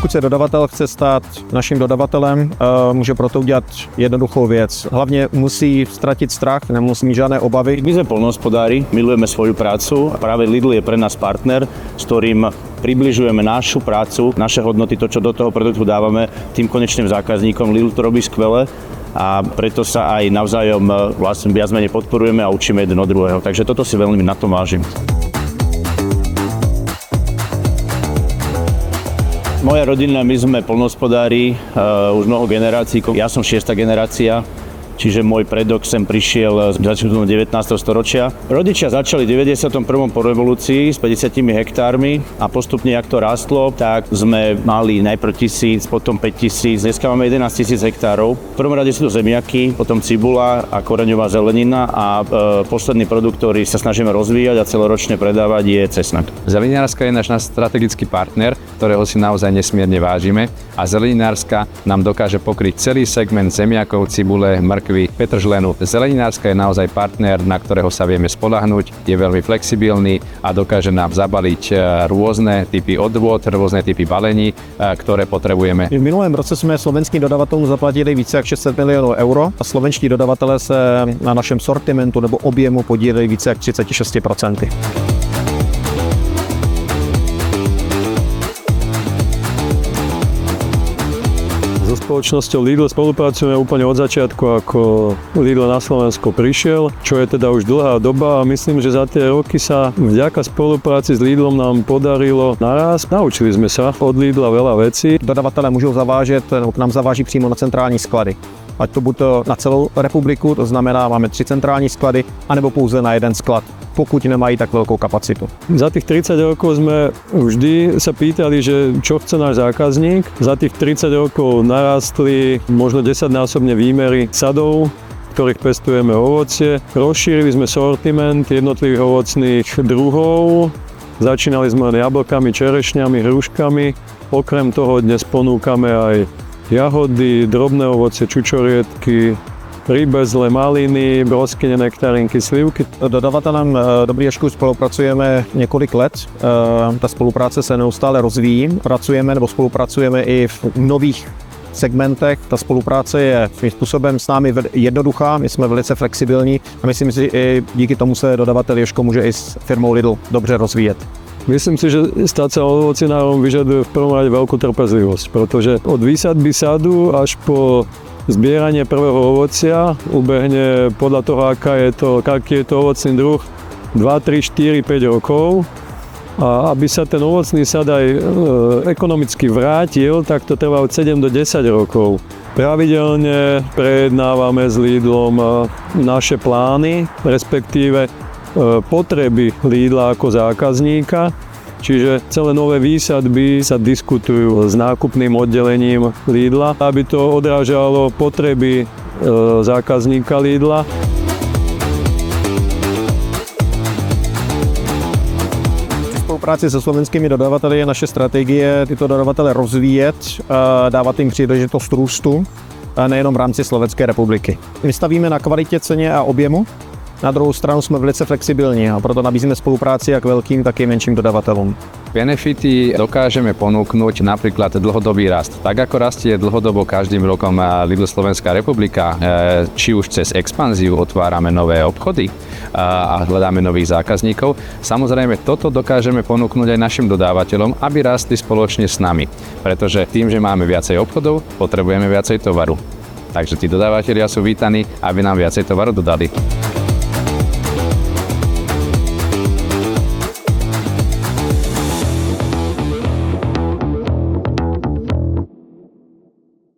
Pokud se dodavatel chce stát naším dodavatelem, může proto udělat jednoduchou věc. Hlavně musí ztratit strach, nemusí mít žádné obavy. My sme poľnohospodári, milujeme svoju prácu a práve Lidl je pre nás partner, s ktorým približujeme našu prácu, naše hodnoty, to, čo do toho produktu dávame tým konečným zákazníkom. Lidl to robí skvele a preto sa aj navzájom vlastne viac menej podporujeme a učíme jeden od druhého. Takže toto si veľmi na tom vážim. Moja rodina, my sme poľnohospodári už mnoho generácií. Ja som 6. generácia, čiže môj predok sem prišiel z začiatku 19. storočia. Rodičia začali v 91. po revolúcii s 50 hektármi a postupne, jak to rástlo, tak sme mali najprv 1000, potom 5000, dneska máme 11 000 hektárov. V prvom rade sú to zemiaky, potom cibula a koreňová zelenina a posledný produkt, ktorý sa snažíme rozvíjať a celoročne predávať, je cesnak. Zeleninárska je náš strategický partner, ktorého si naozaj nesmierne vážime a zeleninárska nám dokáže pokryť celý segment zemiakov, cibule, mrkvy, petržlenu. Zeleninárska je naozaj partner, na ktorého sa vieme spoľahnúť, je veľmi flexibilný a dokáže nám zabaliť rôzne typy odvod, rôzne typy balení, ktoré potrebujeme. V minulém roce jsme slovenským dodavatelům zaplatili více jak 600 milionů euro a slovenští dodavatelé se na našem sortimentu nebo objemu podíleli více jak 36%. So spoločnosťou Lidl spolupracujeme úplne od začiatku, ako Lidl na Slovensko prišiel, čo je teda už dlhá doba a myslím, že za tie roky sa vďaka spolupráci s Lidlom nám podarilo naraz. Naučili sme sa od Lidla veľa vecí. Dodavatelé můžou zavážet, nebo k nám zaváží přímo na centrální sklady. Ať to bude na celou republiku, to znamená, máme 3 centrální sklady, anebo pouze na jeden sklad, pokud nemají tak veľkou kapacitu. Za tých 30 rokov sme vždy sa pýtali, že čo chce náš zákazník. Za tých 30 rokov narastli možno 10-násobne výmery sadov, ktorých pestujeme ovocie. Rozšírili sme sortiment jednotlivých ovocných druhov. Začínali sme len jablkami, čerešňami, hruškami. Okrem toho dnes ponúkame aj jahody, drobné ovocie, čučoriedky, rýbezle, maliny, broskyne, nektarinky, slivky. Dodavatelem Dobrý spolupracujeme několik let. Ta spolupráce se neustále rozvíjí. Pracujeme nebo spolupracujeme i v nových segmentech. Ta spolupráce je svým způsobem s námi jednoduchá, my jsme velice flexibilní a myslím si, že i díky tomu se dodavatel Ježko může i s firmou Lidl dobře rozvíjet. Myslím si, že stať sa ovocinárom vyžaduje v prvom rade veľkú trpezlivosť, pretože od výsadby sadu až po zbieranie prvého ovocia ubehne podľa toho, aký je to ovocný druh, 2, 3, 4, 5 rokov. A aby sa ten ovocný sad aj ekonomicky vrátil, tak to trvá od 7 do 10 rokov. Pravidelne prejednávame s Lidlom naše plány, respektíve potreby Lidla ako zákazníka, čiže celé nové výsadby sa diskutujú s nákupným oddelením Lidla, aby to odrážalo potreby zákazníka Lidla. V spolupráci se slovenskými dodavateli je naše strategie tyto dodavatele rozvíjet, dávat jim příležitost růstu, nejenom v rámci Slovenské republiky. My stavíme na kvalitě, ceně a objemu. Na druhou stranu jsme velice flexibilní a proto nabízíme spolupráci jak veľkým, tak i menším dodavatelům. Benefity dokážeme ponúknuť napríklad dlhodobý rast. Tak ako rastie dlhodobo každým rokom Lidl Slovenská republika, či už cez expanziu otvárame nové obchody a hľadáme nových zákazníkov, samozrejme toto dokážeme ponúknuť aj našim dodávateľom, aby rástli spoločne s nami. Pretože tým, že máme viacej obchodov, potrebujeme viacej tovaru. Takže tí dodávateľia sú vítaní, aby nám viacej tovaru dodali.